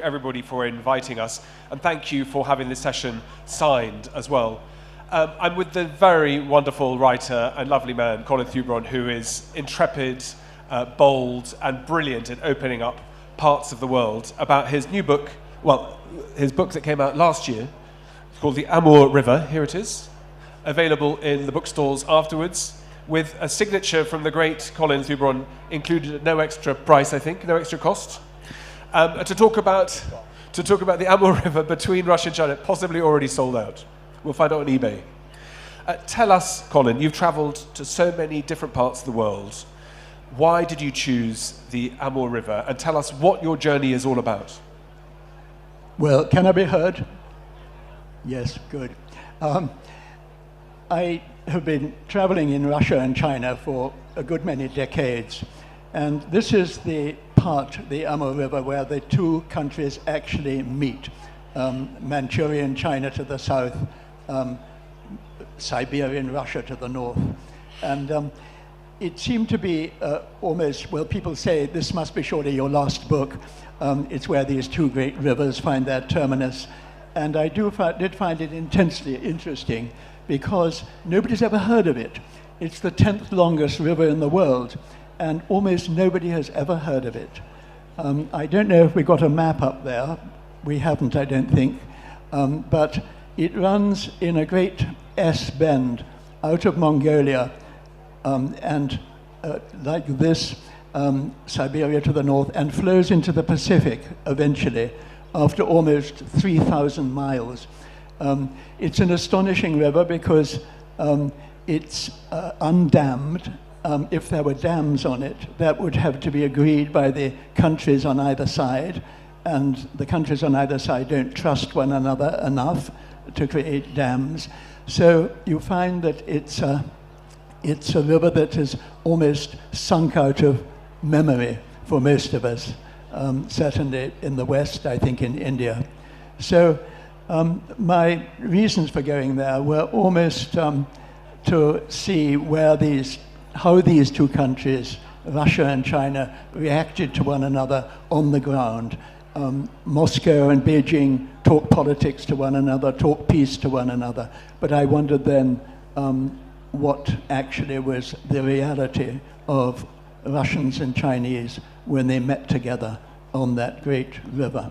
everybody for inviting us, and thank you for having this session signed as well. I'm with the very wonderful writer and lovely man, Colin Thubron, who is intrepid, bold, and brilliant in opening up parts of the world about his new book, his book that came out last year. It's called The Amur River. Here it is, available in the bookstores afterwards, with a signature from the great Colin Thubron, included at no extra price, I think, no extra cost. To talk about the Amur River between Russia and China, possibly already sold out. We'll find out on eBay. Tell us, Colin, you've travelled to so many different parts of the world. Why did you choose the Amur River? And tell us what your journey is all about. Well, can I be heard? Yes, good. I have been travelling in Russia and China for a good many decades. And this is the part, the Amur River, where the two countries actually meet. Manchurian China to the south, Siberian Russia to the north. And it seemed to be almost, well, people say this must be surely your last book. It's where these two great rivers find their terminus. And I did find it intensely interesting because nobody's ever heard of it. It's the 10th longest river in the world, and almost nobody has ever heard of it. I don't know if we got a map up there. We haven't, I don't think. But it runs in a great S bend out of Mongolia and like this, Siberia to the north, and flows into the Pacific eventually after almost 3,000 miles. It's an astonishing river because it's undammed. If there were dams on it, that would have to be agreed by the countries on either side, and the countries on either side don't trust one another enough to create dams. So you find that it's a river that is almost sunk out of memory for most of us, certainly in the West, I think in India. So my reasons for going there were almost to see how these two countries, Russia and China, reacted to one another on the ground. Moscow and Beijing talk politics to one another, talk peace to one another. But I wondered then what actually was the reality of Russians and Chinese when they met together on that great river.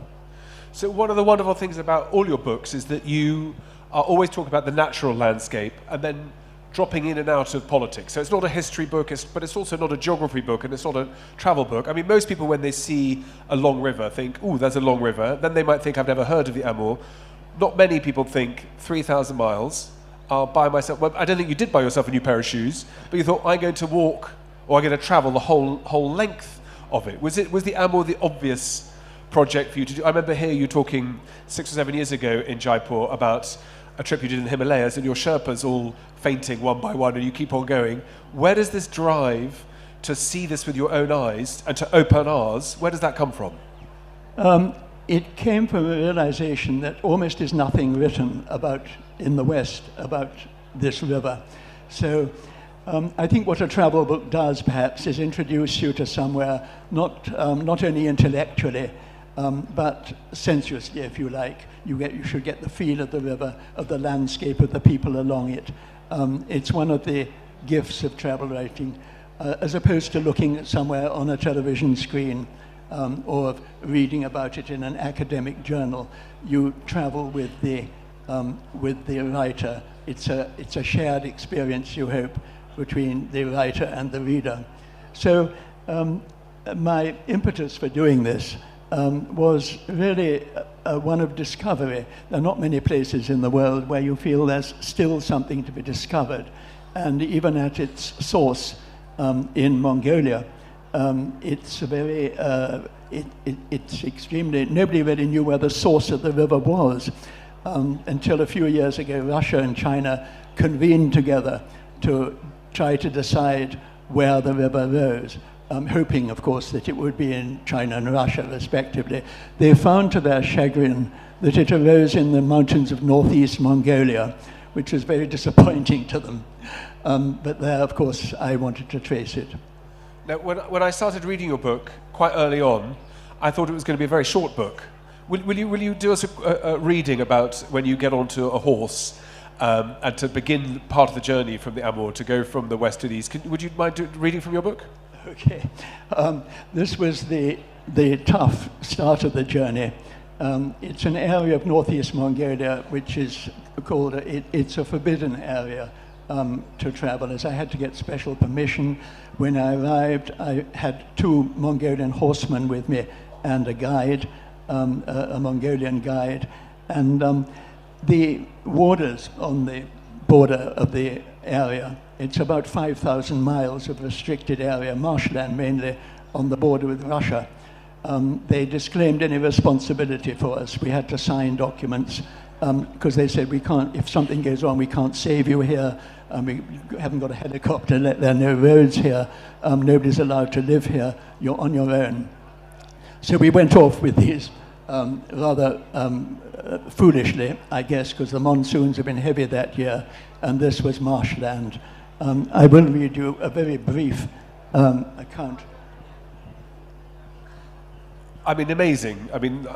So one of the wonderful things about all your books is that you are always talking about the natural landscape and then dropping in and out of politics. So it's not a history book, but it's also not a geography book, and it's not a travel book. I mean, most people, when they see a long river, think, "Ooh, there's a long river." Then they might think, "I've never heard of the Amur." Not many people think 3,000 miles. I'll buy myself. Well, I don't think you did buy yourself a new pair of shoes, but you thought, "I'm going to walk, or I'm going to travel the whole length of it." Was the Amur the obvious project for you to do? I remember hearing you talking 6 or 7 years ago in Jaipur about a trip you did in the Himalayas, and your Sherpas all fainting one by one, and you keep on going. Where does this drive to see this with your own eyes and to open ours, where does that come from? It came from a realization that almost is nothing written about in the West about this river. So I think what a travel book does, perhaps, is introduce you to somewhere not only intellectually, but sensuously, if you like. You should get the feel of the river, of the landscape, of the people along it. It's one of the gifts of travel writing, as opposed to looking at somewhere on a television screen or reading about it in an academic journal. You travel with the writer. It's a shared experience, you hope, between the writer and the reader. So my impetus for doing this was really one of discovery. There are not many places in the world where you feel there's still something to be discovered. And even at its source in Mongolia, it's extremely, nobody really knew where the source of the river was until a few years ago. Russia and China convened together to try to decide where the river rose. Hoping, of course, that it would be in China and Russia, respectively. They found to their chagrin that it arose in the mountains of northeast Mongolia, which was very disappointing to them. But there, of course, I wanted to trace it. Now, when I started reading your book, quite early on, I thought it was going to be a very short book, Will you do us a reading about when you get onto a horse and to begin part of the journey from the Amur to go from the west to the east? Would you mind reading from your book? Okay. This was the tough start of the journey. It's an area of northeast Mongolia which is called, it's a forbidden area to travel, as I had to get special permission. When I arrived, I had 2 Mongolian horsemen with me and a guide, a Mongolian guide. And the warders on the border of the area, it's about 5,000 miles of restricted area, marshland mainly, on the border with Russia. They disclaimed any responsibility for us. We had to sign documents because they said, we can't, if something goes wrong, we can't save you here. We haven't got a helicopter, there are no roads here. Nobody's allowed to live here. You're on your own. So we went off with these rather foolishly, I guess, because the monsoons have been heavy that year, and this was marshland. I will read you a very brief account. I mean, amazing. I mean,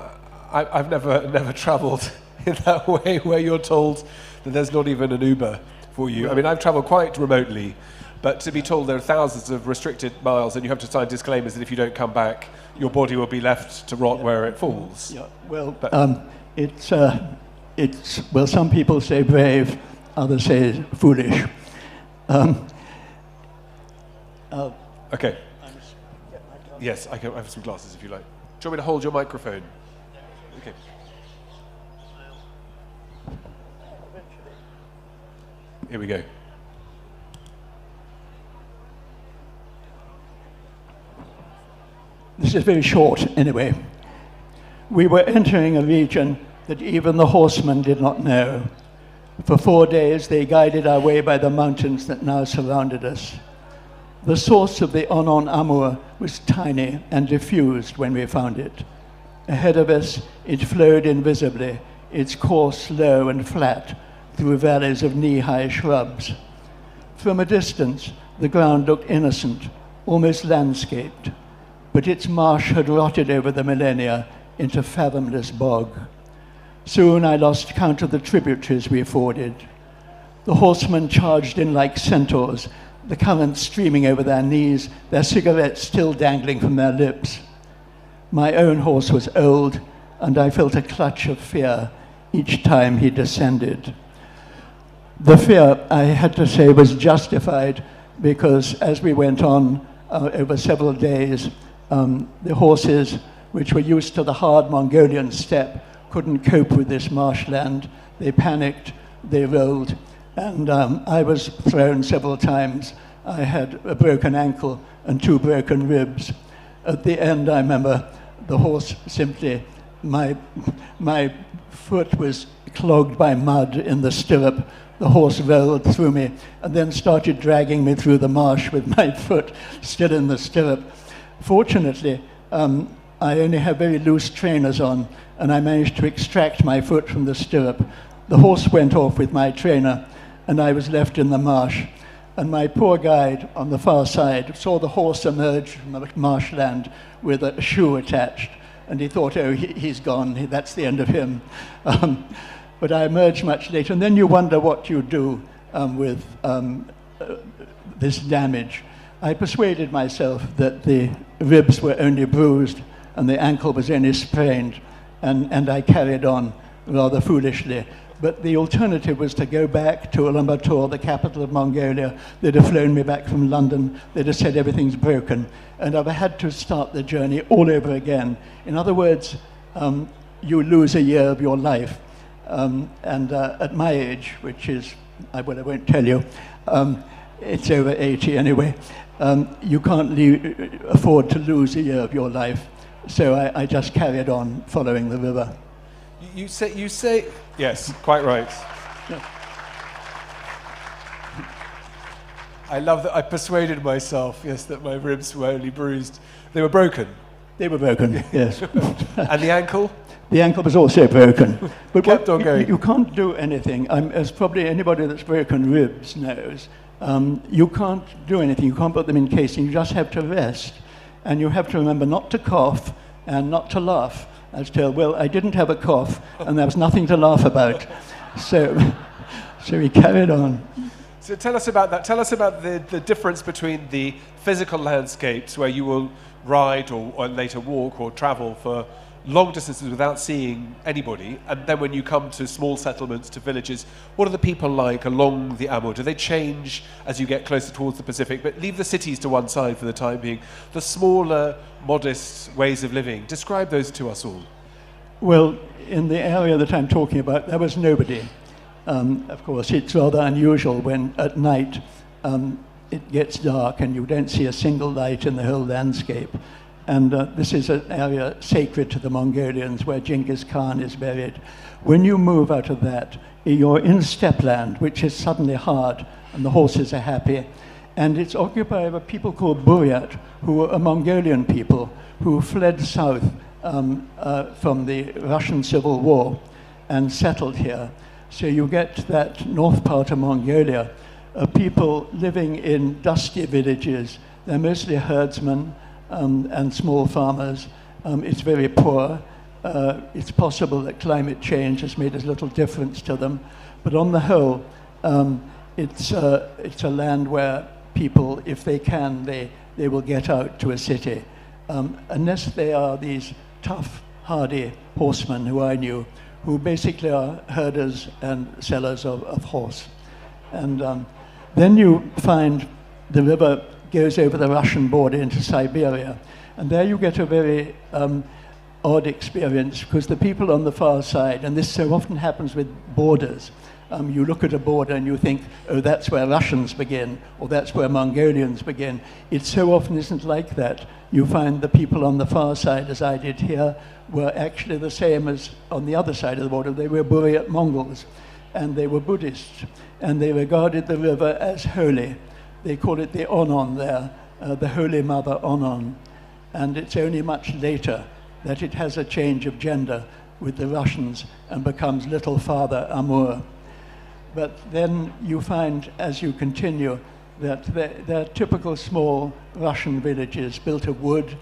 I've never travelled in that way where you're told that there's not even an Uber for you. I mean, I've travelled quite remotely, but to be told there are thousands of restricted miles and you have to sign disclaimers that if you don't come back, your body will be left to rot where it falls. Yeah. Well, well, some people say brave, others say foolish. Okay. Yes, I have some glasses if you like. Do you want me to hold your microphone? Okay. Here we go. This is very short, anyway. We were entering a region that even the horsemen did not know. For 4 days, they guided our way by the mountains that now surrounded us. The source of the Onon Amur was tiny and diffused when we found it. Ahead of us, it flowed invisibly, its course low and flat, through valleys of knee-high shrubs. From a distance, the ground looked innocent, almost landscaped, but its marsh had rotted over the millennia into fathomless bog. Soon I lost count of the tributaries we forded. The horsemen charged in like centaurs, the current streaming over their knees, their cigarettes still dangling from their lips. My own horse was old, and I felt a clutch of fear each time he descended. The fear, I had to say, was justified because as we went on over several days, the horses, which were used to the hard Mongolian steppe, couldn't cope with this marshland. They panicked, they rolled, and I was thrown several times. I had a broken ankle and 2 broken ribs. At the end, I remember the horse simply, my foot was clogged by mud in the stirrup. The horse rolled through me and then started dragging me through the marsh with my foot still in the stirrup. Fortunately, I only have very loose trainers on, and I managed to extract my foot from the stirrup. The horse went off with my trainer, and I was left in the marsh. And my poor guide on the far side saw the horse emerge from the marshland with a shoe attached, and he thought, oh, he's gone, that's the end of him. But I emerged much later, and then you wonder what you do with this damage. I persuaded myself that the ribs were only bruised and the ankle was only sprained, and I carried on rather foolishly. But the alternative was to go back to Ulaanbaatar, the capital of Mongolia. They'd have flown me back from London. They'd have said everything's broken. And I've had to start the journey all over again. In other words, you lose a year of your life. At my age, which is, I won't tell you, it's over 80 anyway, you can't afford to lose a year of your life. So I just carried on following the river. You say, yes, quite right. Yeah. I love that I persuaded myself, yes, that my ribs were only bruised. They were broken. They were broken, yes. And the ankle? The ankle was also broken. But Kept on going. You can't do anything. As probably anybody that's broken ribs knows, you can't do anything. You can't put them in casing. You just have to rest. And you have to remember not to cough and not to laugh. I was told, well, I didn't have a cough, and there was nothing to laugh about. So we carried on. So tell us about that. Tell us about the difference between the physical landscapes where you will ride or later walk or travel for long distances without seeing anybody, and then when you come to small settlements, to villages, what are the people like along the Amur? Do they change as you get closer towards the Pacific? But leave the cities to one side for the time being. The smaller, modest ways of living. Describe those to us all. Well, in the area that I'm talking about, there was nobody. Of course, it's rather unusual when at night it gets dark and you don't see a single light in the whole landscape. And this is an area sacred to the Mongolians where Genghis Khan is buried. When you move out of that, you're in steppe land, which is suddenly hard, and the horses are happy. And it's occupied by people called Buryat, who are a Mongolian people who fled south from the Russian Civil War and settled here. So you get that north part of Mongolia, people living in dusty villages. They're mostly herdsmen and small farmers. It's very poor. It's possible that climate change has made as little difference to them. But on the whole, it's a land where people, if they can, they will get out to a city. Unless they are these tough, hardy horsemen who I knew, who basically are herders and sellers of horse. And then you find the river goes over the Russian border into Siberia. And there you get a very odd experience, because the people on the far side, and this so often happens with borders, you look at a border and you think, oh, that's where Russians begin, or that's where Mongolians begin. It so often isn't like that. You find the people on the far side, as I did here, were actually the same as on the other side of the border. They were Buryat Mongols, and they were Buddhists, and they regarded the river as holy. They call it the Onon there, the Holy Mother Onon. And it's only much later that it has a change of gender with the Russians and becomes Little Father Amur. But then you find, as you continue, that they're typical small Russian villages built of wood,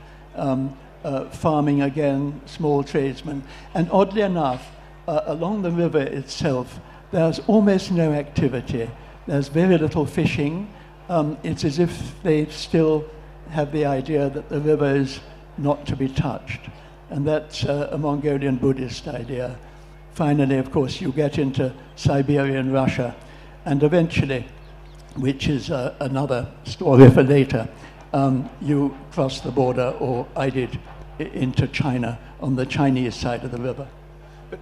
farming again, small tradesmen. And oddly enough, along the river itself, there's almost no activity. There's very little fishing. It's as if they still have the idea that the river is not to be touched. And that's a Mongolian Buddhist idea. Finally, of course, you get into Siberian Russia, and eventually, which is another story for later, you cross the border, or I did, into China on the Chinese side of the river. But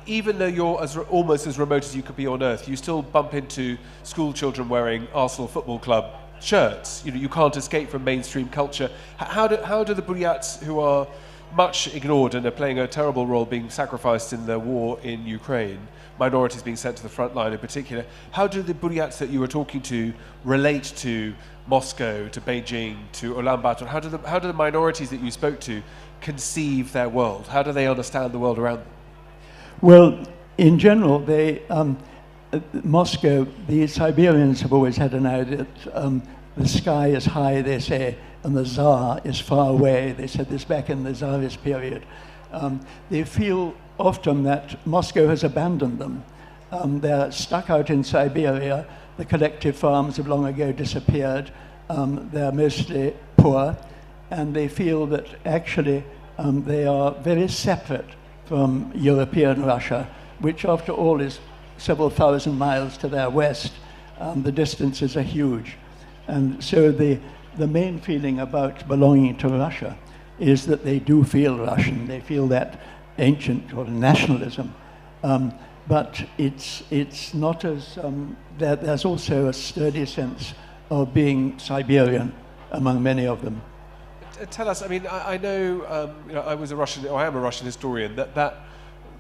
even though you're almost as remote as you could be on Earth, you still bump into school children wearing Arsenal Football Club shirts. You can't escape from mainstream culture. How do the Buryats, who are much ignored and are playing a terrible role being sacrificed in the war in Ukraine, minorities being sent to the front line in particular, how do the Buryats that you were talking to relate to Moscow, to Beijing, to Ulaanbaatar? How do the minorities that you spoke to conceive their world? How do they understand the world around them? Well, in general, Moscow, the Siberians have always had an idea that the sky is high, they say, and the Tsar is far away. They said this back in the Tsarist period. They feel often that Moscow has abandoned them. They're stuck out in Siberia. The collective farms have long ago disappeared. They're mostly poor, and they feel that actually they are very separate from European Russia, which after all is several thousand miles to their west. The distances are huge. And so the main feeling about belonging to Russia is that they do feel Russian. They feel that ancient sort of nationalism. But it's not as, there's also a sturdy sense of being Siberian among many of them. Tell us, I mean, I know, I was a Russian, or I am a Russian historian, that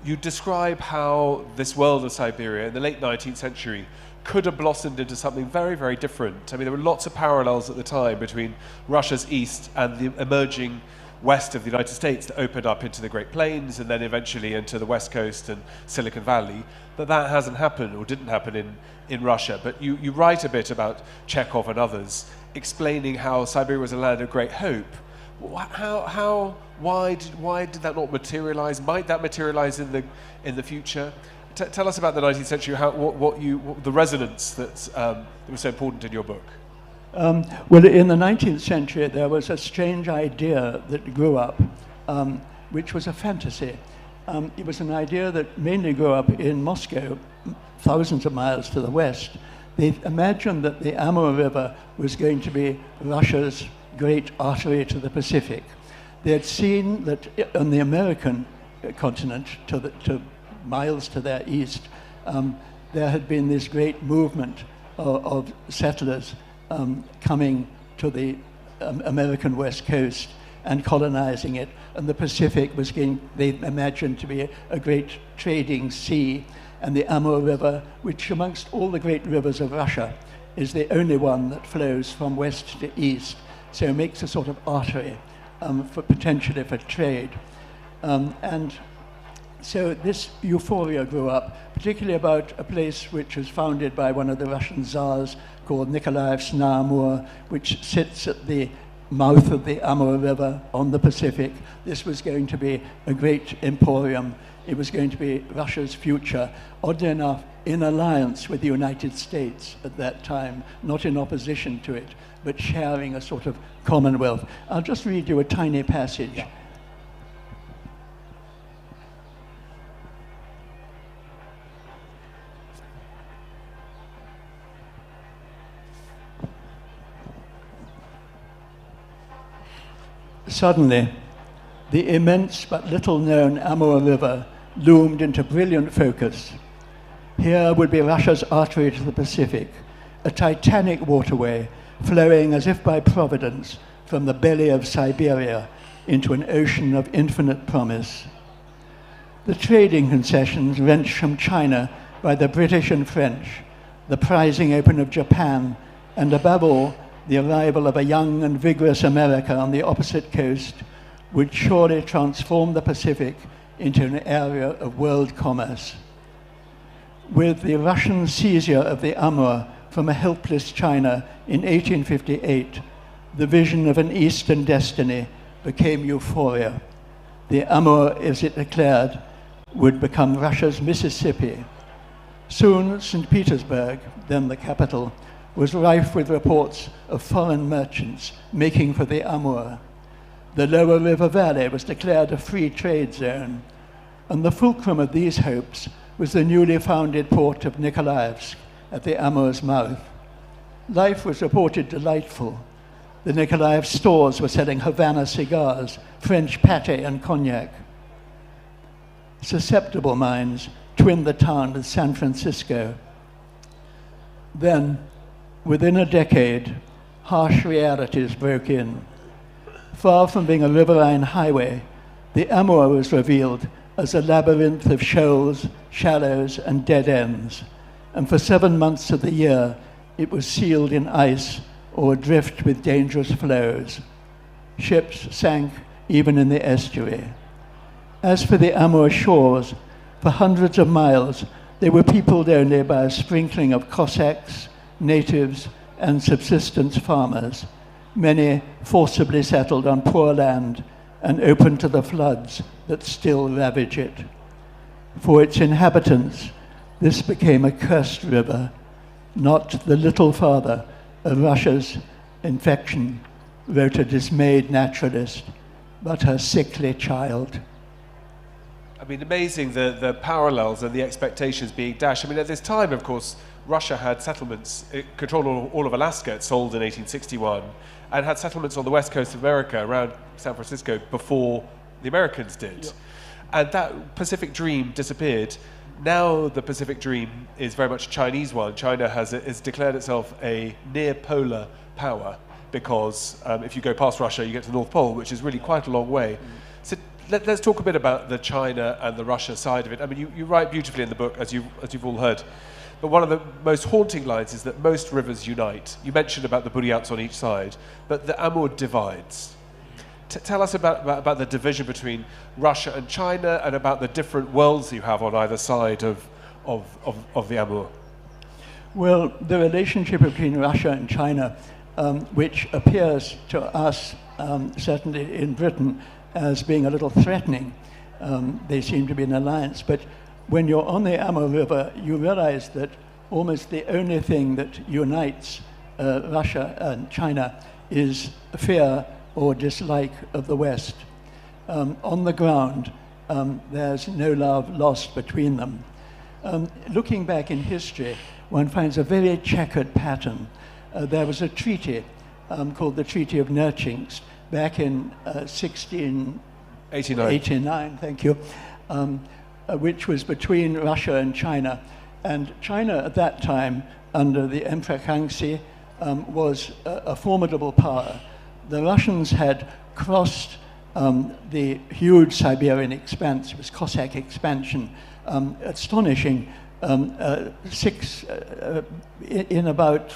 you describe how this world of Siberia in the late 19th century could have blossomed into something very, very different. I mean, there were lots of parallels at the time between Russia's east and the emerging west of the United States that opened up into the Great Plains and then eventually into the West Coast and Silicon Valley. But that hasn't happened, or didn't happen in Russia. But you write a bit about Chekhov and others, explaining how Siberia was a land of great hope. Why did that not materialise? Might that materialise in the future? Tell us about the 19th century. The resonance that was so important in your book. Well, in the 19th century, there was a strange idea that grew up, which was a fantasy. It was an idea that mainly grew up in Moscow, thousands of miles to the west. They imagined that the Amur River was going to be Russia's great artery to the Pacific. They had seen that on the American continent, to miles to their east, there had been this great movement of settlers coming to the American West Coast and colonizing it, and the Pacific was they imagined to be a great trading sea, and the Amur River, which amongst all the great rivers of Russia, is the only one that flows from west to east, so it makes a sort of artery potentially for trade. And so this euphoria grew up, particularly about a place which was founded by one of the Russian Tsars called Nikolaev's na Amur, which sits at the mouth of the Amur River on the Pacific. This was going to be a great emporium. It was going to be Russia's future, oddly enough, in alliance with the United States at that time, not in opposition to it, but sharing a sort of commonwealth. I'll just read you a tiny passage. Yeah. Suddenly, the immense but little-known Amur River loomed into brilliant focus. Here would be Russia's artery to the Pacific, a titanic waterway flowing as if by providence from the belly of Siberia into an ocean of infinite promise. The trading concessions wrenched from China by the British and French, the prizing open of Japan, and above all, the arrival of a young and vigorous America on the opposite coast would surely transform the Pacific into an area of world commerce. With the Russian seizure of the Amur from a helpless China in 1858, the vision of an Eastern destiny became euphoria. The Amur, as it declared, would become Russia's Mississippi. Soon, St. Petersburg, then the capital, was rife with reports of foreign merchants making for the Amur. The lower river valley was declared a free trade zone, and the fulcrum of these hopes was the newly founded port of Nikolaevsk at the Amur's mouth. Life was reported delightful. The Nikolaev stores were selling Havana cigars, French pâté, and cognac. Susceptible minds twinned the town with San Francisco. Then, within a decade, harsh realities broke in. Far from being a riverine highway, the Amur was revealed as a labyrinth of shoals, shallows, and dead ends, and for 7 months of the year, it was sealed in ice or adrift with dangerous flows. Ships sank even in the estuary. As for the Amur shores, for hundreds of miles, they were peopled only by a sprinkling of Cossacks, natives, and subsistence farmers, many forcibly settled on poor land and open to the floods that still ravage it. For its inhabitants, this became a cursed river, not the little father of Russia's infection, wrote a dismayed naturalist, but her sickly child. I mean, amazing the parallels and the expectations being dashed. I mean, at this time, of course, Russia had settlements, it controlled all of Alaska, it sold in 1861, and had settlements on the west coast of America around San Francisco before the Americans did. Yep. And that Pacific dream disappeared. Now the Pacific dream is very much a Chinese one. China has declared itself a near-polar power because if you go past Russia, you get to the North Pole, which is really quite a long way. So let's talk a bit about the China and the Russia side of it. I mean, you write beautifully in the book, as you've all heard. But one of the most haunting lines is that most rivers unite. You mentioned about the Buryats on each side, but the Amur divides. Tell us about the division between Russia and China and about the different worlds you have on either side of the Amur. Well, the relationship between Russia and China, which appears to us certainly in Britain, as being a little threatening. They seem to be an alliance. But when you're on the Amur River, you realize that almost the only thing that unites Russia and China is fear or dislike of the West. On the ground, there's no love lost between them. Looking back in history, one finds a very checkered pattern. There was a treaty called the Treaty of Nerchinsk back in 1689, thank you, which was between Russia and China. And China at that time, under the Emperor Kangxi, was a formidable power. The Russians had crossed the huge Siberian expanse. It was Cossack expansion, astonishing. In about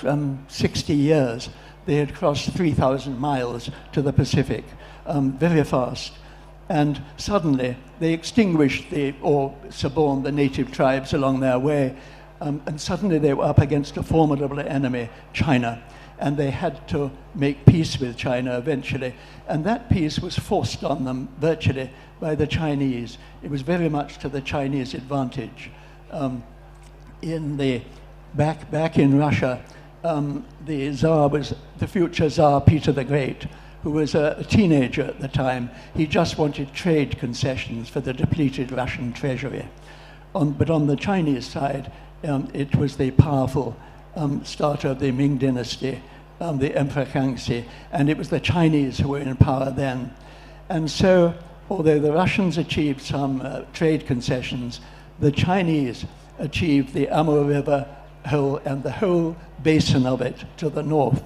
60 years, they had crossed 3,000 miles to the Pacific, very fast. And suddenly, they extinguished or suborned the native tribes along their way. And suddenly, they were up against a formidable enemy, China. And they had to make peace with China eventually. And that peace was forced on them virtually by the Chinese. It was very much to the Chinese advantage. Back in Russia, the Tsar was the future Tsar Peter the Great, who was a teenager at the time. He just wanted trade concessions for the depleted Russian treasury. But on the Chinese side, it was the powerful starter of the Ming dynasty, the Emperor Kangxi, and it was the Chinese who were in power then. And so, although the Russians achieved some trade concessions, the Chinese achieved the Amur River and the whole basin of it to the north.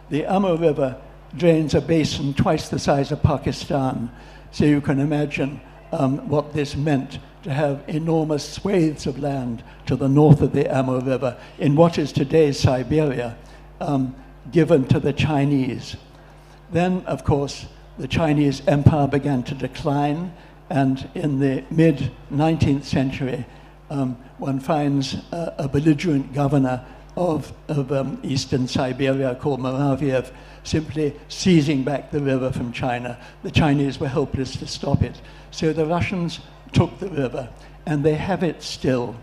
The Amur River drains a basin twice the size of Pakistan, so you can imagine what this meant to have enormous swathes of land to the north of the Amur River in what is today's Siberia, given to the Chinese. Then, of course, the Chinese empire began to decline, and in the mid-19th century, one finds a belligerent governor of eastern Siberia called Muraviev simply seizing back the river from China. The Chinese were helpless to stop it. So the Russians took the river, and they have it still.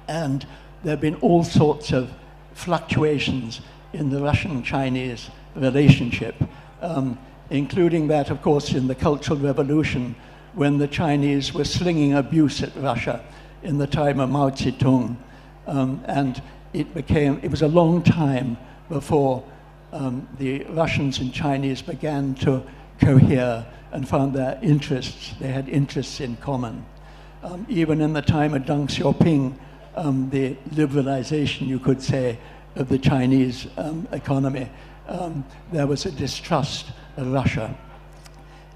And there have been all sorts of fluctuations in the Russian-Chinese relationship, including that, of course, in the Cultural Revolution, when the Chinese were slinging abuse at Russia in the time of Mao Zedong. And it was a long time before the Russians and Chinese began to cohere and found their interests. They had interests in common. Even in the time of Deng Xiaoping, the liberalization, you could say, of the Chinese economy, there was a distrust of Russia.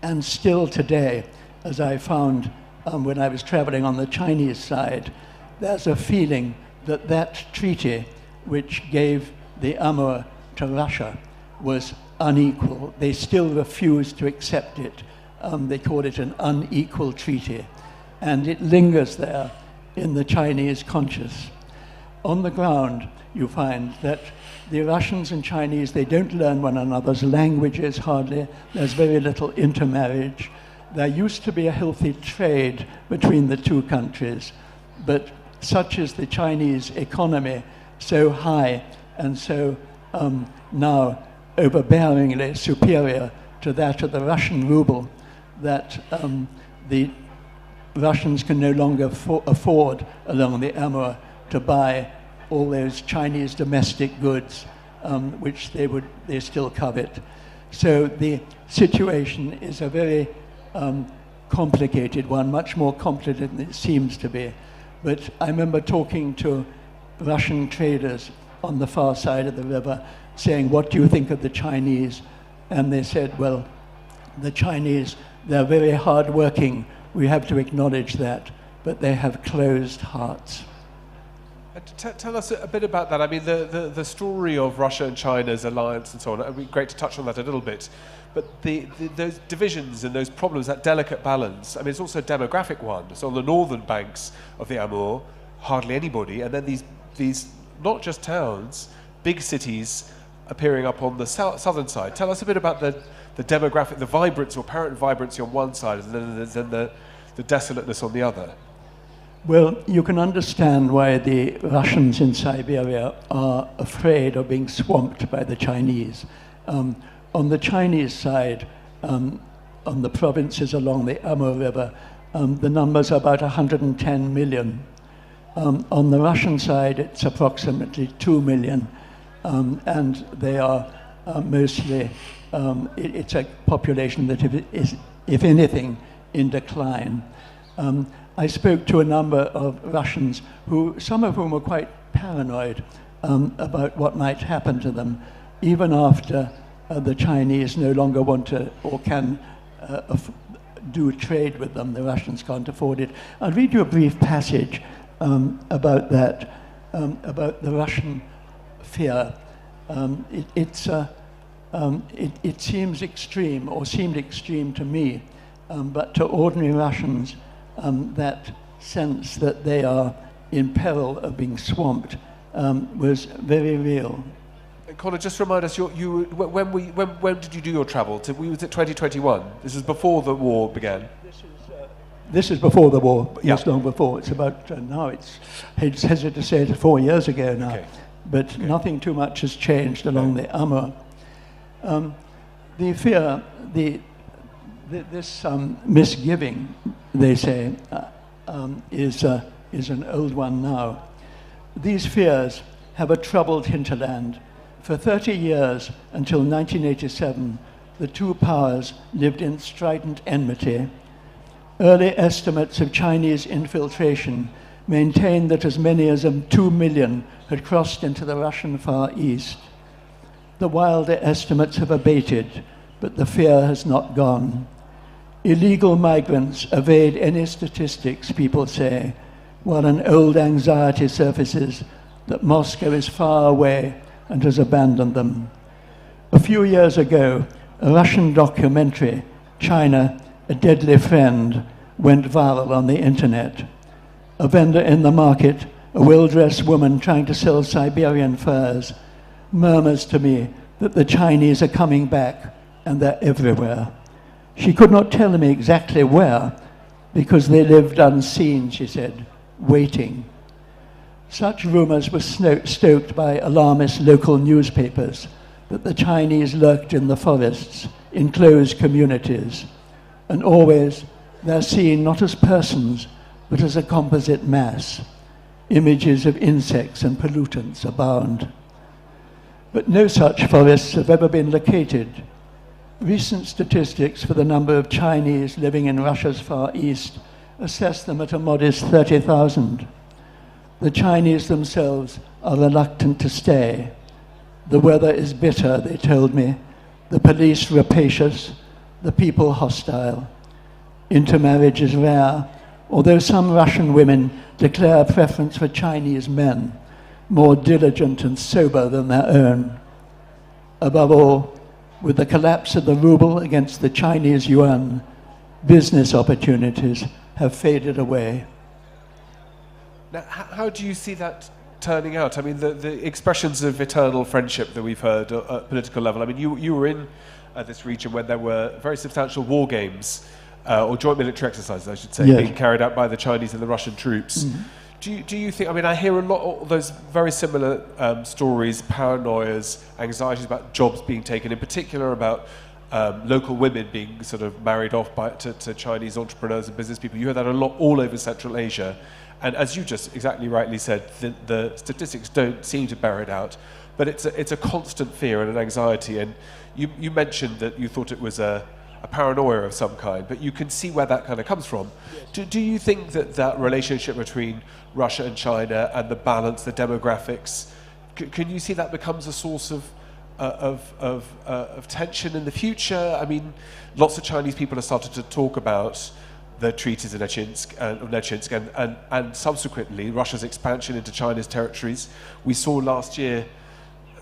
And still today, as I found when I was traveling on the Chinese side, there's a feeling that that treaty, which gave the Amur to Russia, was unequal. They still refuse to accept it. They call it an unequal treaty. And it lingers there in the Chinese conscience. On the ground, you find that the Russians and Chinese, they don't learn one another's languages hardly. There's very little intermarriage. There used to be a healthy trade between the two countries, but such is the Chinese economy, so high and so now overbearingly superior to that of the Russian ruble, that the Russians can no longer afford along the Amur to buy all those Chinese domestic goods, which they still covet. So the situation is a very complicated one, much more complicated than it seems to be. But I remember talking to Russian traders on the far side of the river, saying, what do you think of the Chinese? And they said, well, the Chinese, they're very hardworking. We have to acknowledge that, but they have closed hearts. Tell us a bit about that. I mean, the story of Russia and China's alliance and so on, it would be great to touch on that a little bit. But those divisions and those problems, that delicate balance, I mean, it's also a demographic one. So on the northern banks of the Amur, hardly anybody, and then these not just towns, big cities appearing up on the southern side. Tell us a bit about the demographic, the vibrancy, or apparent vibrancy on one side, and then the desolateness on the other? Well, you can understand why the Russians in Siberia are afraid of being swamped by the Chinese. On the Chinese side, on the provinces along the Amur River, the numbers are about 110 million. On the Russian side, it's approximately 2 million, and they are mostly, it's a population that is, if anything, in decline. I spoke to a number of Russians, some of whom were quite paranoid about what might happen to them, even after the Chinese no longer want to or can do trade with them. The Russians can't afford it. I'll read you a brief passage about that, about the Russian fear. It seems extreme, or seemed extreme to me, but to ordinary Russians, that sense that they are in peril of being swamped was very real. Colin, just remind us, when did you do your travel? Was it 2021? This is before the war began. This is before the war. Yeah. It's long before. It's about now. It's hesitant to say it's 4 years ago now, Okay. but nothing too much has changed along the Amur. The fear, this misgiving, they say, is an old one now. These fears have a troubled hinterland. For 30 years, until 1987, the two powers lived in strident enmity. Early estimates of Chinese infiltration maintained that as many as 2 million had crossed into the Russian Far East. The wilder estimates have abated, but the fear has not gone. Illegal migrants evade any statistics, people say, while an old anxiety surfaces that Moscow is far away and has abandoned them. A few years ago, a Russian documentary, China, A Deadly Friend, went viral on the internet. A vendor in the market, a well-dressed woman trying to sell Siberian furs, murmurs to me that the Chinese are coming back and they're everywhere. She could not tell me exactly where, because they lived unseen, she said, waiting. Such rumors were stoked by alarmist local newspapers that the Chinese lurked in the forests, in closed communities, and always they're seen not as persons, but as a composite mass. Images of insects and pollutants abound. But no such forests have ever been located. Recent statistics for the number of Chinese living in Russia's Far East assess them at a modest 30,000. The Chinese themselves are reluctant to stay. The weather is bitter, they told me, the police rapacious, the people hostile. Intermarriage is rare, although some Russian women declare a preference for Chinese men, more diligent and sober than their own. Above all, with the collapse of the ruble against the Chinese yuan, business opportunities have faded away. Now, how do you see that turning out? I mean, the expressions of eternal friendship that we've heard at political level. I mean, you were in this region when there were very substantial war games, or joint military exercises, I should say, yes, being carried out by the Chinese and the Russian troops. Mm-hmm. Do you think, I mean, I hear a lot of those very similar stories, paranoias, anxieties about jobs being taken, in particular about local women being sort of married off to Chinese entrepreneurs and business people. You hear that a lot all over Central Asia. And as you just exactly rightly said, the statistics don't seem to bear it out. But it's a constant fear and an anxiety. And you mentioned that you thought it was a paranoia of some kind, but you can see where that kind of comes from. Yes. Do you think that relationship between Russia and China and the balance, the demographics, can you see that becomes a source of tension in the future? I mean, lots of Chinese people have started to talk about the treaties of Nechinsk and subsequently Russia's expansion into China's territories. We saw last year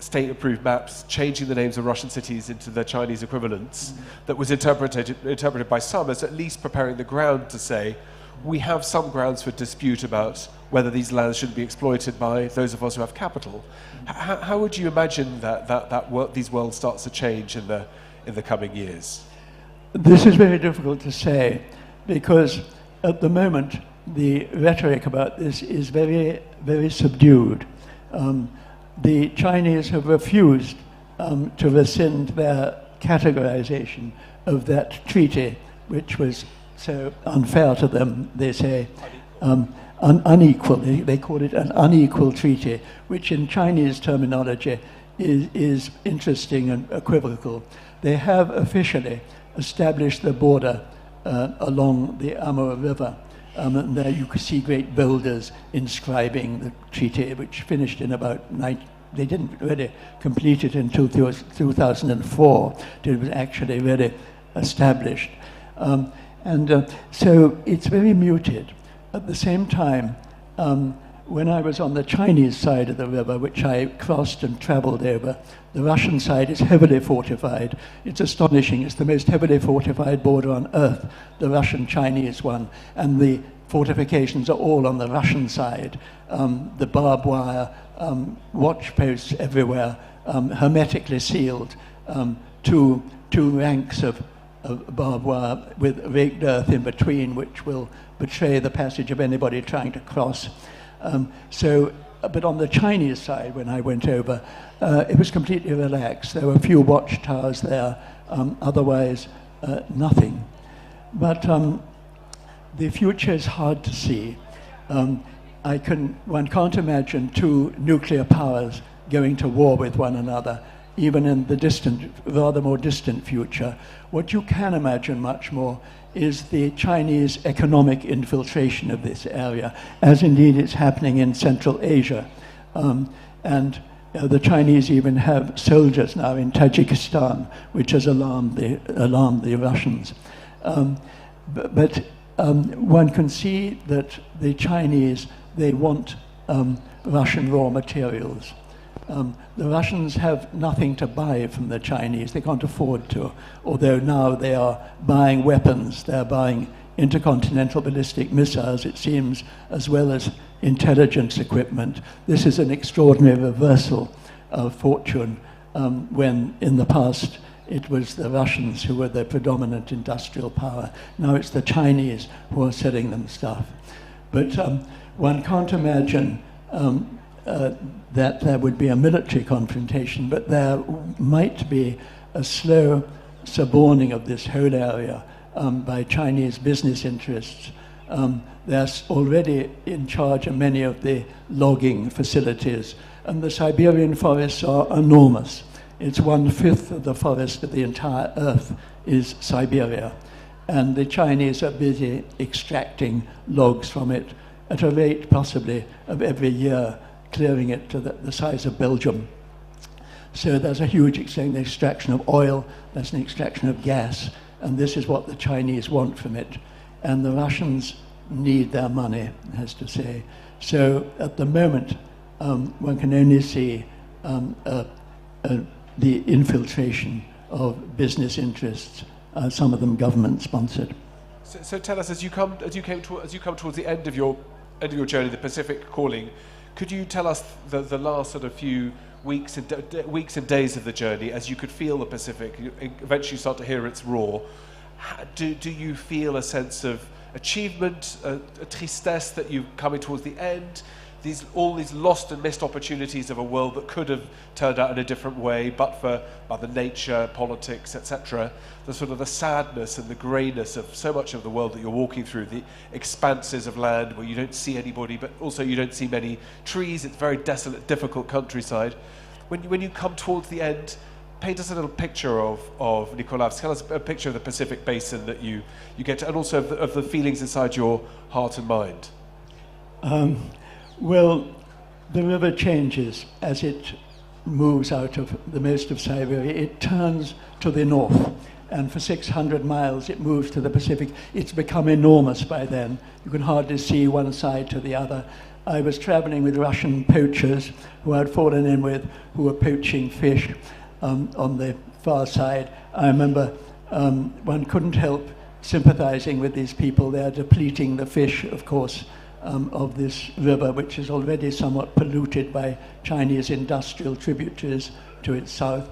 state-approved maps changing the names of Russian cities into their Chinese equivalents, that was interpreted by some as at least preparing the ground to say, we have some grounds for dispute about whether these lands should be exploited by those of us who have capital. How would you imagine that these worlds starts to change in in the coming years? This is very difficult to say, because at the moment the rhetoric about this is very, very subdued. The Chinese have refused to rescind their categorization of that treaty, which was so unfair to them, they say, unequal. They call it an unequal treaty, which in Chinese terminology is interesting and equivocal. They have officially established the border along the Amur River. And there you can see great boulders inscribing the treaty, which finished in about they didn't really complete it until 2004. It was actually really established. So it's very muted. At the same time, when I was on the Chinese side of the river, which I crossed and traveled over, the Russian side is heavily fortified. It's astonishing. It's the most heavily fortified border on earth, the Russian-Chinese one. And the fortifications are all on the Russian side. The barbed wire, watch posts everywhere, hermetically sealed, two ranks of barbed wire with raked earth in between, which will betray the passage of anybody trying to cross. But on the Chinese side, when I went over, it was completely relaxed. There were a few watchtowers there, otherwise nothing. But the future is hard to see. One can't imagine two nuclear powers going to war with one another, even in the distant, rather more distant future. What you can imagine much more is the Chinese economic infiltration of this area, as indeed it's happening in Central Asia. The Chinese even have soldiers now in Tajikistan, which has alarmed the Russians. But one can see that the Chinese, they want Russian raw materials. The Russians have nothing to buy from the Chinese. They can't afford to, although now they are buying weapons. They're buying intercontinental ballistic missiles, it seems, as well as intelligence equipment. This is an extraordinary reversal of fortune, when in the past it was the Russians who were the predominant industrial power. Now it's the Chinese who are selling them stuff. But one can't imagine that there would be a military confrontation, but there might be a slow suborning of this whole area by Chinese business interests. They're already in charge of many of the logging facilities, and the Siberian forests are enormous. It's 1/5 of the forest of the entire earth is Siberia, and the Chinese are busy extracting logs from it at a rate possibly of every year, clearing it to the size of Belgium. So there's a huge extraction of oil, there's an extraction of gas, and this is what the Chinese want from it. And the Russians need their money, it has to say. So at the moment, one can only see the infiltration of business interests, some of them government-sponsored. So tell us, as you come towards the end of your journey, the Pacific calling, could you tell us the last sort of few weeks and days of the journey, as you could feel the Pacific, you eventually start to hear its roar? Do you feel a sense of achievement, a tristesse that you're coming towards the end? All these lost and missed opportunities of a world that could have turned out in a different way, but for the nature, politics, etc. The sort of the sadness and the greyness of so much of the world that you're walking through, the expanses of land where you don't see anybody, but also you don't see many trees. It's very desolate, difficult countryside. When you come towards the end, paint us a little picture of Nicolas. Tell us a picture of the Pacific Basin that you get to, and also of the feelings inside your heart and mind. Well, the river changes as it moves out of the most of Siberia. It turns to the north, and for 600 miles it moves to the Pacific. It's become enormous by then. You can hardly see one side to the other. I was traveling with Russian poachers who I'd fallen in with, who were poaching fish on the far side. I remember one couldn't help sympathizing with these people. They're depleting the fish, of course, of this river, which is already somewhat polluted by Chinese industrial tributaries to its south.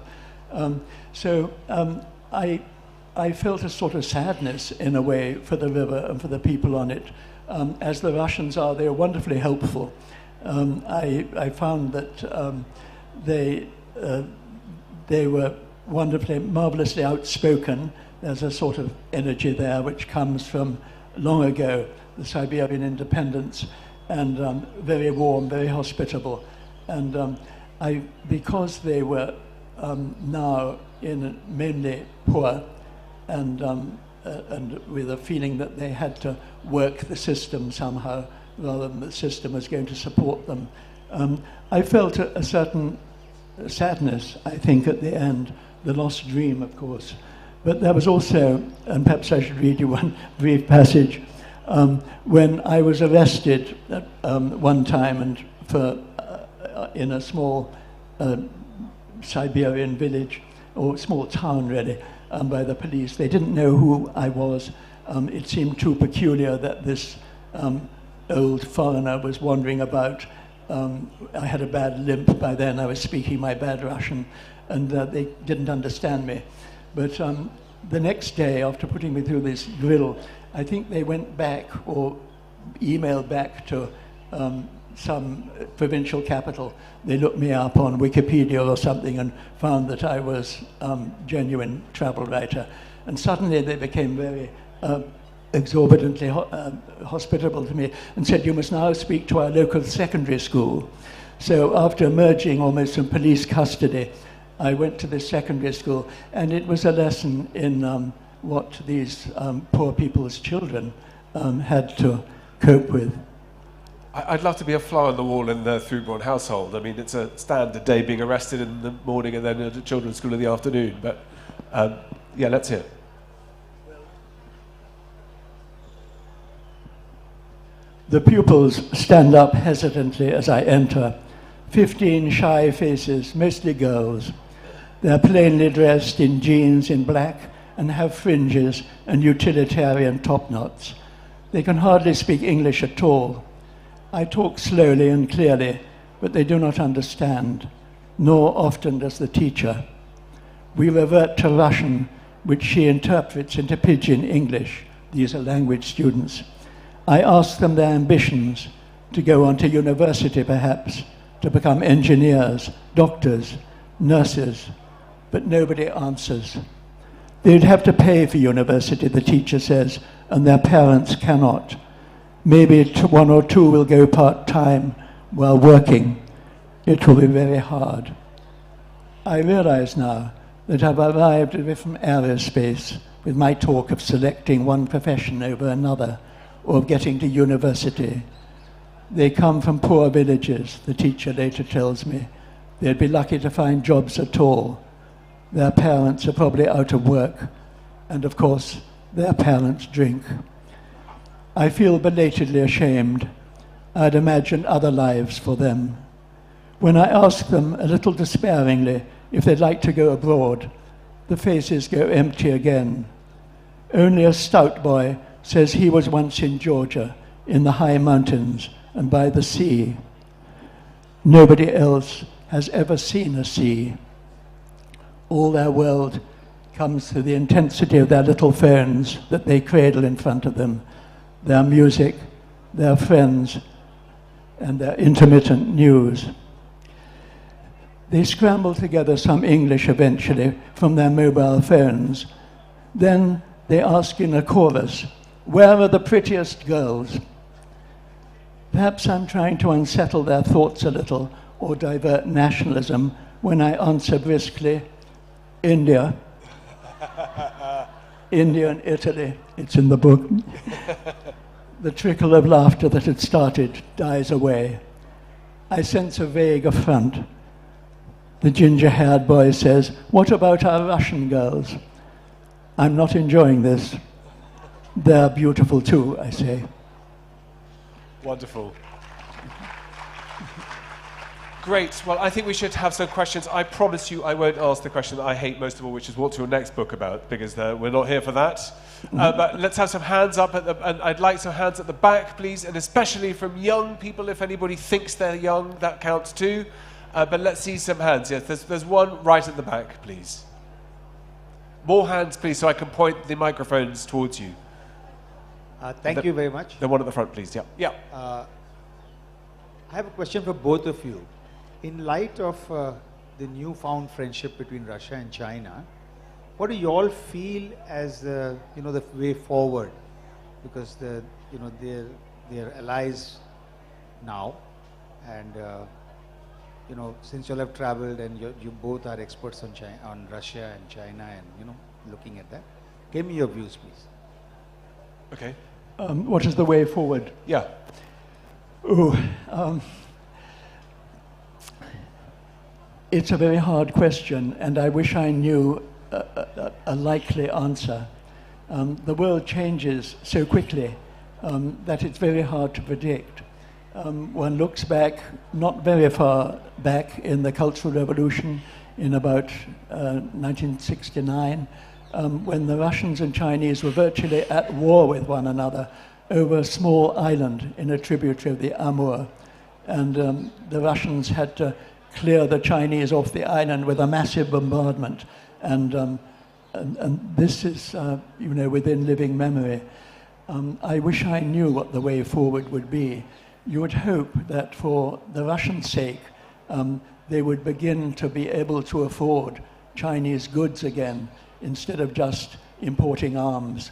I felt a sort of sadness in a way for the river and for the people on it. As the Russians are, they're wonderfully helpful. I found that they were wonderfully, marvelously outspoken. There's a sort of energy there which comes from long ago, the Siberian independence, and very warm, very hospitable. And because they were now mainly poor and with a feeling that they had to work the system somehow rather than the system was going to support them, I felt a certain sadness, I think, at the end, the lost dream, of course. But there was also, and perhaps I should read you one brief passage, when I was arrested at one time and in a small Siberian village, or small town really, by the police. They didn't know who I was. It seemed too peculiar that this old foreigner was wandering about. I had a bad limp by then. I was speaking my bad Russian, and they didn't understand me. But the next day, after putting me through this drill, I think they went back or emailed back to some provincial capital. They looked me up on Wikipedia or something and found that I was genuine travel writer. And suddenly they became very exorbitantly hospitable to me and said, "You must now speak to our local secondary school." So after emerging almost from police custody, I went to this secondary school, and it was a lesson in what these poor people's children had to cope with. I'd love to be a fly on the wall in the Thubron household. I mean, it's a standard day being arrested in the morning and then at a children's school in the afternoon. But yeah, let's hear it. The pupils stand up hesitantly as I enter. 15 shy faces, mostly girls. They're plainly dressed in jeans in black and have fringes and utilitarian top knots. They can hardly speak English at all. I talk slowly and clearly, but they do not understand, nor often does the teacher. We revert to Russian, which she interprets into Pidgin English. These are language students. I ask them their ambitions, to go on to university perhaps, to become engineers, doctors, nurses, but nobody answers. They'd have to pay for university, the teacher says, and their parents cannot. Maybe one or two will go part-time while working. It will be very hard. I realize now that I've arrived at different aerospace with my talk of selecting one profession over another, or of getting to university. They come from poor villages, the teacher later tells me. They'd be lucky to find jobs at all. Their parents are probably out of work, and of course, their parents drink. I feel belatedly ashamed. I'd imagined other lives for them. When I ask them, a little despairingly, if they'd like to go abroad, the faces go empty again. Only a stout boy says he was once in Georgia, in the high mountains and by the sea. Nobody else has ever seen a sea. All their world comes through the intensity of their little phones that they cradle in front of them, their music, their friends, and their intermittent news. They scramble together some English eventually from their mobile phones. Then they ask in a chorus, "Where are the prettiest girls?" Perhaps I'm trying to unsettle their thoughts a little or divert nationalism when I answer briskly, India. India and Italy, it's in the book. The trickle of laughter that had started dies away. I sense a vague affront. The ginger-haired boy says, "What about our Russian girls?" I'm not enjoying this. They're beautiful too, I say. Wonderful. Great. Well, I think we should have some questions. I promise you I won't ask the question that I hate most of all, which is what's your next book about, because we're not here for that. But let's have some hands up, and I'd like some hands at the back, please, and especially from young people. If anybody thinks they're young, that counts too. But let's see some hands. Yes, there's one right at the back, please. More hands, please, so I can point the microphones towards you. Thank you very much. The one at the front, please. Yeah. Yeah. I have a question for both of you. In light of the newfound friendship between Russia and China, what do you all feel as the way forward? Because they're allies now, and since you all have traveled and you both are experts on Russia and China, and looking at that, give me your views, please. Okay. What is the way forward? Yeah. It's a very hard question, and I wish I knew a likely answer. The world changes so quickly that it's very hard to predict. One looks back, not very far back in the Cultural Revolution in about 1969, when the Russians and Chinese were virtually at war with one another over a small island in a tributary of the Amur. And the Russians had to clear the Chinese off the island with a massive bombardment. And this is, within living memory. I wish I knew what the way forward would be. You would hope that for the Russian sake, they would begin to be able to afford Chinese goods again, instead of just importing arms.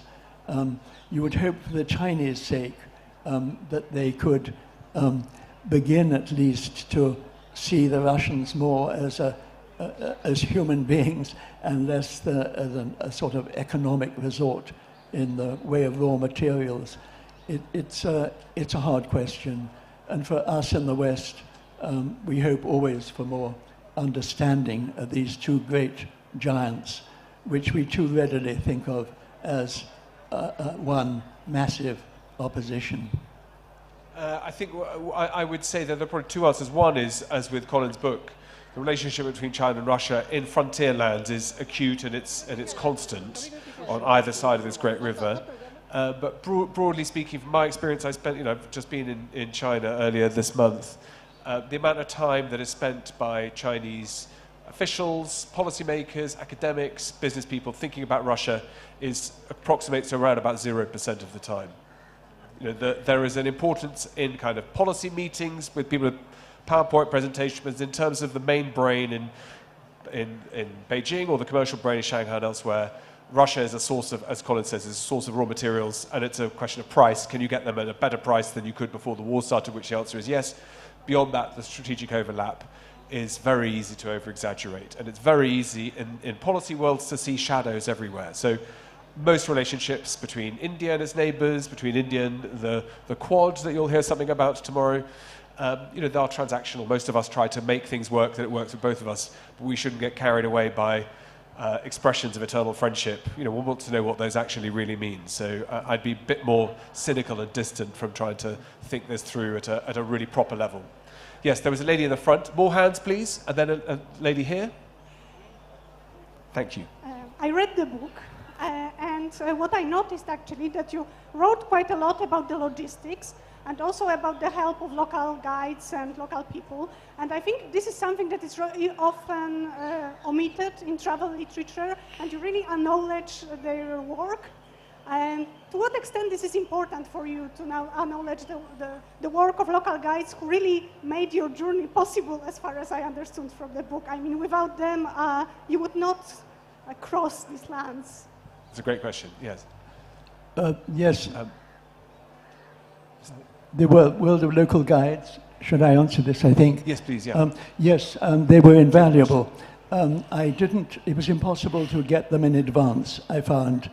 You would hope for the Chinese sake that they could begin at least to see the Russians more as human beings and less as a sort of economic resort in the way of raw materials. It's a hard question, and for us in the West, we hope always for more understanding of these two great giants, which we too readily think of as one massive opposition. I think I would say that there are probably two answers. One is, as with Colin's book, the relationship between China and Russia in frontier lands is acute and it's constant on either side of this great river. But broadly speaking, from my experience, I spent, I've just been in China earlier this month. The amount of time that is spent by Chinese officials, policymakers, academics, business people thinking about Russia approximates to around about 0% of the time. There is an importance in kind of policy meetings with people with PowerPoint presentations, but in terms of the main brain in Beijing or the commercial brain in Shanghai and elsewhere, Russia is a source of, as Colin says, is a source of raw materials, and it's a question of price. Can you get them at a better price than you could before the war started, which the answer is yes. Beyond that, the strategic overlap is very easy to over-exaggerate, and it's very easy in policy worlds to see shadows everywhere. So most relationships between India and its neighbors, between India and the Quad that you'll hear something about tomorrow, they are transactional. Most of us try to make things work, that it works for both of us, but we shouldn't get carried away by expressions of eternal friendship. We want to know what those actually really mean. So I'd be a bit more cynical and distant from trying to think this through at a really proper level. Yes, there was a lady in the front. More hands, please. And then a lady here. Thank you. I read the book, and what I noticed actually that you wrote quite a lot about the logistics and also about the help of local guides and local people. And I think this is something that is often omitted in travel literature, and you really acknowledge their work. And to what extent this is important for you to now acknowledge the work of local guides who really made your journey possible, as far as I understood from the book? I mean, without them, you would not cross these lands. It's a great question, yes. Yes. The world of local guides, should I answer this, I think? Yes, please, yeah. Yes, they were invaluable. It was impossible to get them in advance, I found.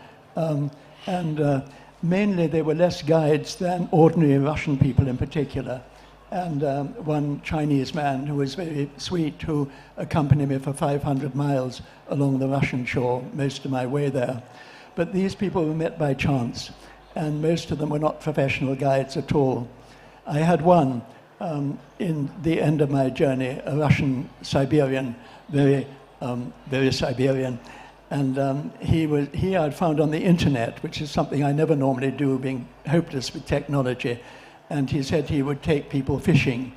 And mainly they were less guides than ordinary Russian people in particular. And one Chinese man who was very sweet, who accompanied me for 500 miles along the Russian shore, most of my way there. But these people were met by chance, and most of them were not professional guides at all. I had one in the end of my journey, a Russian Siberian, very Siberian. And he I'd found on the internet, which is something I never normally do, being hopeless with technology. And he said he would take people fishing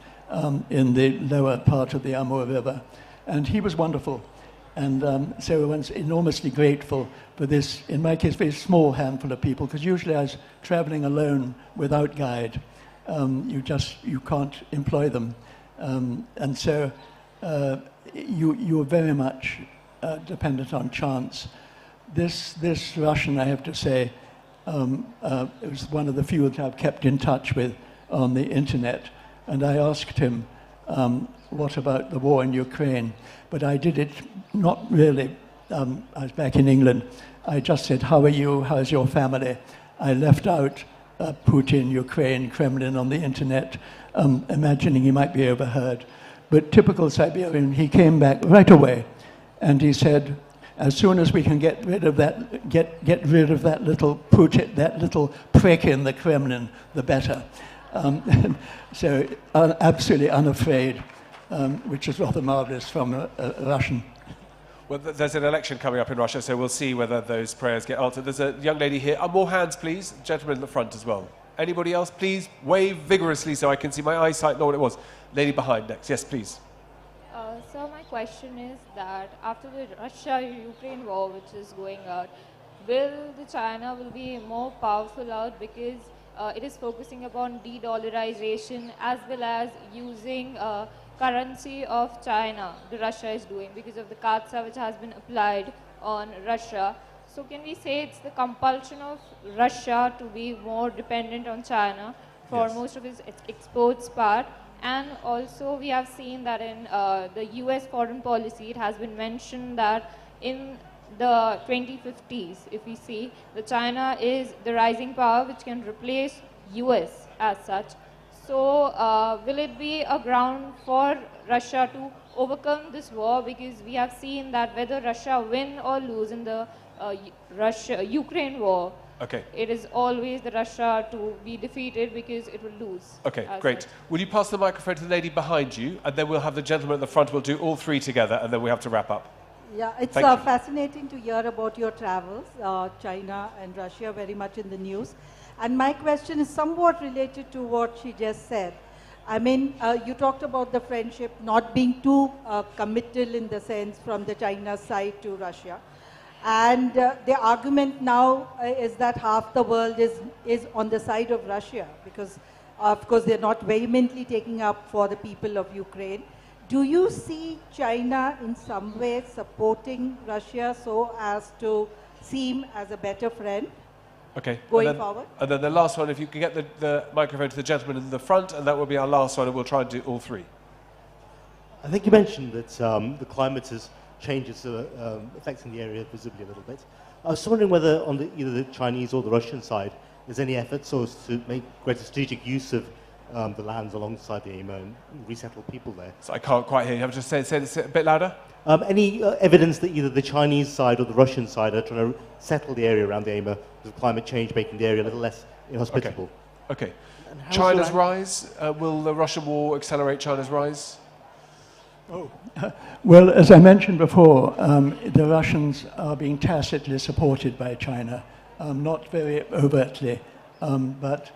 in the lower part of the Amur River. And he was wonderful. And so one's enormously grateful for this, in my case, very small handful of people, because usually I was traveling alone without guide. You can't employ them. And so you're very much dependent on chance. This Russian, I have to say, it was one of the few that I've kept in touch with on the internet. And I asked him, what about the war in Ukraine? But I did it not really. I was back in England. I just said, how are you? How's your family? I left out Putin, Ukraine, Kremlin on the internet, imagining he might be overheard. But typical Siberian, he came back right away, and he said, as soon as we can get rid of that, get rid of that little Putin, that little prick in the Kremlin, the better. So absolutely unafraid, which is rather marvelous from a Russian. Well, there's an election coming up in Russia, so we'll see whether those prayers get answered. There's a young lady here. More hands, please. Gentleman in the front as well. Anybody else? Please wave vigorously so I can see. My eyesight know what it was. Lady behind next. Yes, please. So my question is that after the Russia-Ukraine war, which is going out, will China be more powerful out because it is focusing upon de-dollarization as well as using currency of China, the Russia is doing because of the CAATSA which has been applied on Russia. So can we say it's the compulsion of Russia to be more dependent on China for Yes. most of its exports part? And also we have seen that in the US foreign policy, it has been mentioned that in the 2050s, if we see, the China is the rising power which can replace US as such. So will it be a ground for Russia to overcome this war? Because we have seen that whether Russia win or lose in the Russia-Ukraine war, Okay. it is always the Russia to be defeated because it will lose. Okay, as great. such. Will you pass the microphone to the lady behind you, and then we'll have the gentleman at the front. We'll do all three together, and then we have to wrap up. Yeah, it's Thank you. fascinating to hear about your travels, China and Russia very much in the news. And my question is somewhat related to what she just said. I mean, you talked about the friendship not being too committal in the sense from the China side to Russia. And the argument now is that half the world is on the side of Russia because, of course, they're not vehemently taking up for the people of Ukraine. Do you see China in some way supporting Russia so as to seem as a better friend? Okay. Going forward. And then the last one, if you can get the microphone to the gentleman in the front, and that will be our last one, and we'll try and do all three. I think you mentioned that the climate has changes affecting the area visibly a little bit. I was wondering whether on either the Chinese or the Russian side there's any efforts so as to make greater strategic use of the lands alongside the Amur and resettle people there. So I can't quite hear you. Have to just say this a bit louder. Any evidence that either the Chinese side or the Russian side are trying to settle the area around the Amur with climate change making the area a little less inhospitable? Okay. And how's China's your- rise. Will the Russian war accelerate China's rise? Well, as I mentioned before, the Russians are being tacitly supported by China, not very overtly, but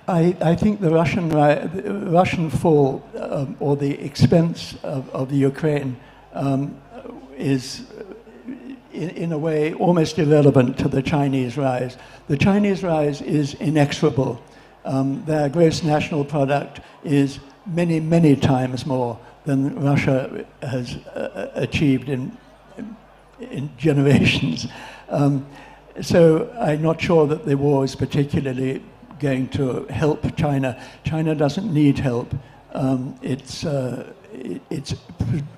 I think the Russian fall or the expense of the Ukraine is in a way almost irrelevant to the Chinese rise. The Chinese rise is inexorable. Their gross national product is many, many times more than Russia has achieved in generations. So I'm not sure that the war is particularly going to help China. China doesn't need help. It's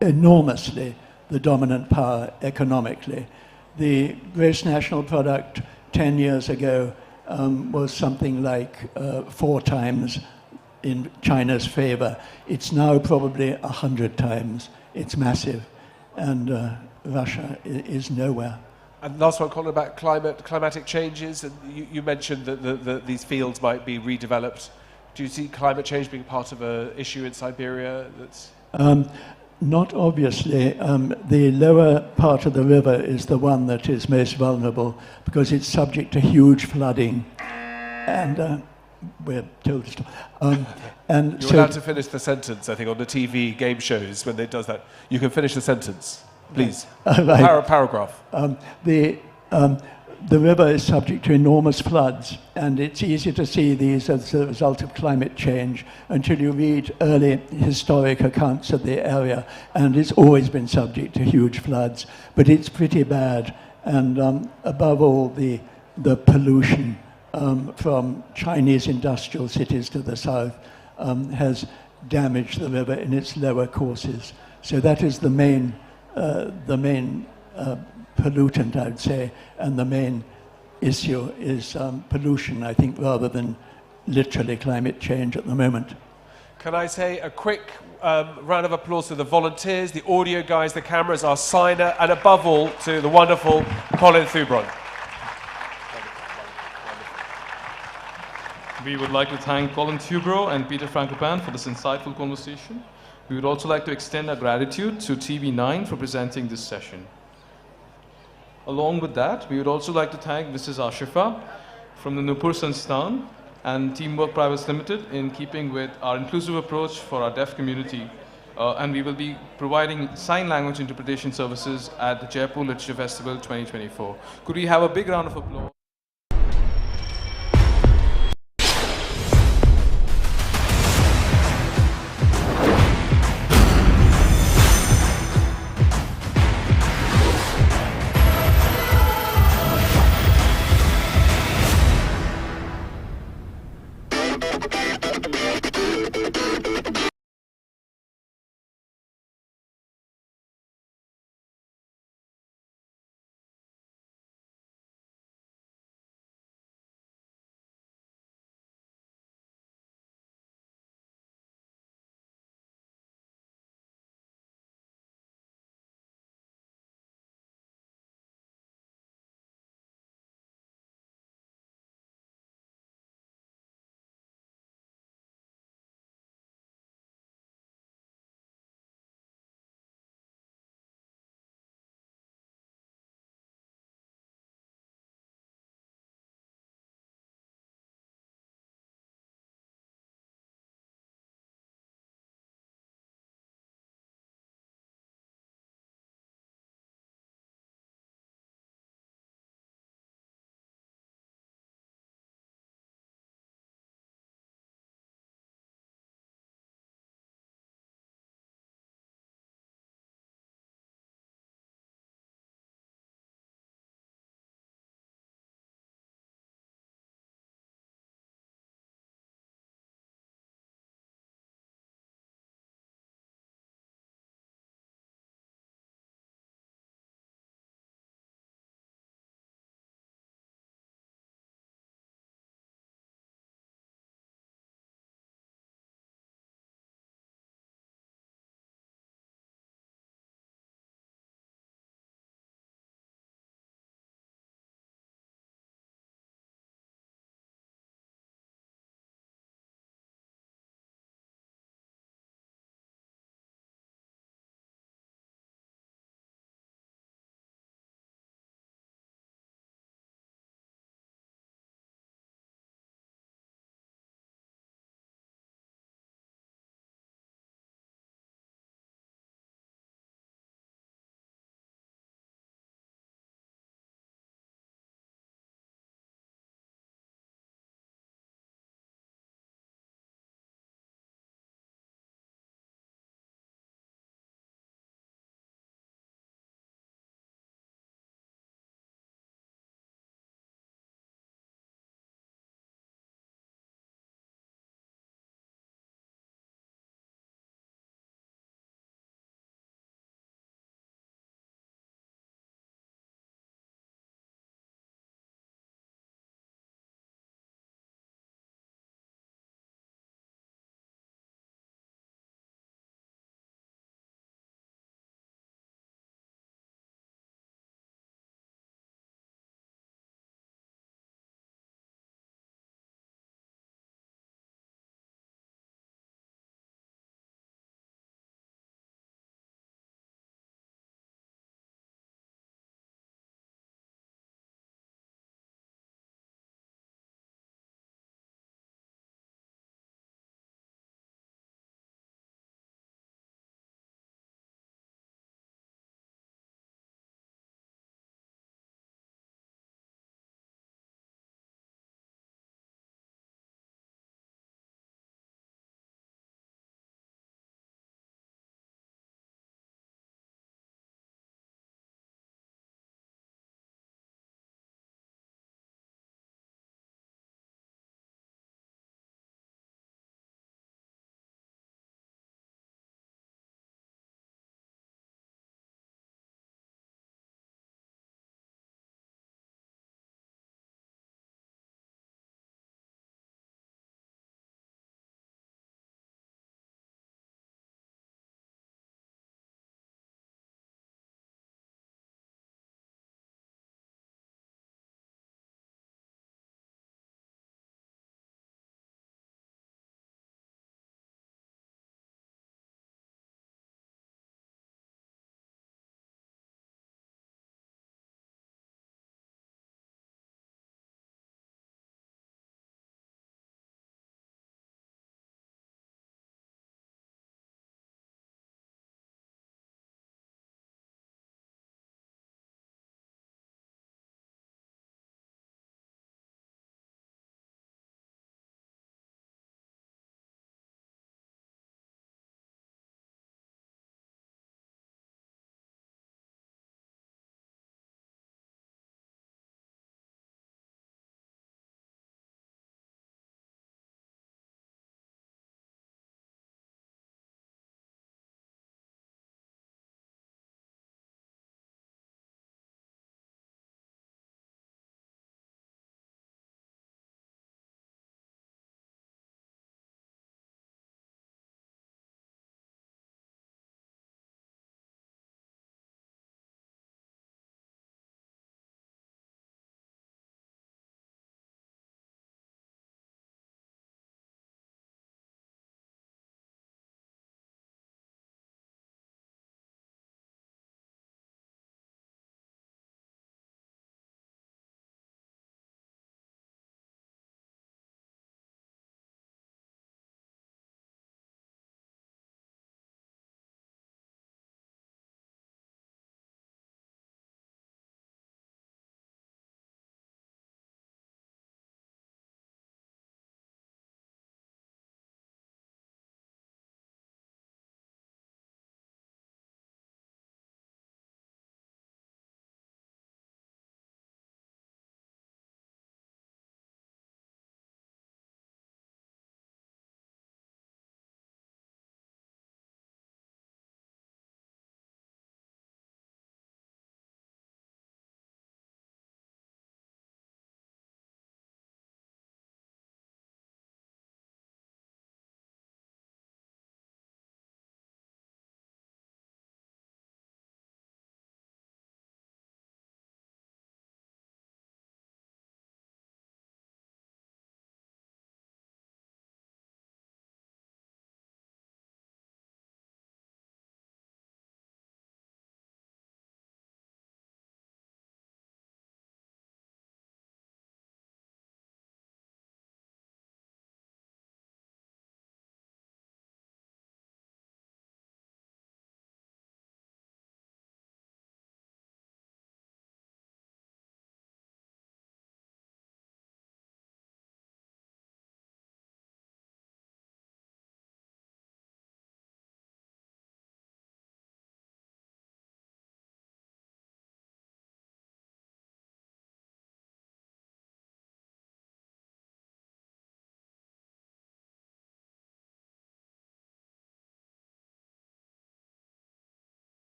enormously the dominant power economically. The gross national product 10 years ago was something like 4 times in China's favor. It's now probably 100 times. It's massive. And Russia is nowhere. And last one, Colin, about climatic changes. And you mentioned that these fields might be redeveloped. Do you see climate change being part of an issue in Siberia? That's Not obviously. The lower part of the river is the one that is most vulnerable because it's subject to huge flooding. And we're told to stop. And You're allowed to finish the sentence, I think, on the TV game shows when it does that. You can finish the sentence, please. Right. Paragraph. The river is subject to enormous floods, and it's easy to see these as a result of climate change until you read early historic accounts of the area, and it's always been subject to huge floods, but it's pretty bad. And above all, the pollution from Chinese industrial cities to the south has damaged the river in its lower courses. So that is the main pollutant, I'd say, and the main issue is pollution, I think, rather than literally climate change at the moment. Can I say a quick round of applause to the volunteers, the audio guys, the cameras, our signer, and above all to the wonderful Colin Thubron. We would like to thank Colin Thubron and Peter Frankopan for this insightful conversation. We would also like to extend our gratitude to TV9 for presenting this session. Along with that, we would also like to thank Mrs. Ashifa from the Nupur Sansthan and Teamwork Pvt Ltd in keeping with our inclusive approach for our deaf community. And we will be providing sign language interpretation services at the Jaipur Literature Festival 2024. Could we have a big round of applause?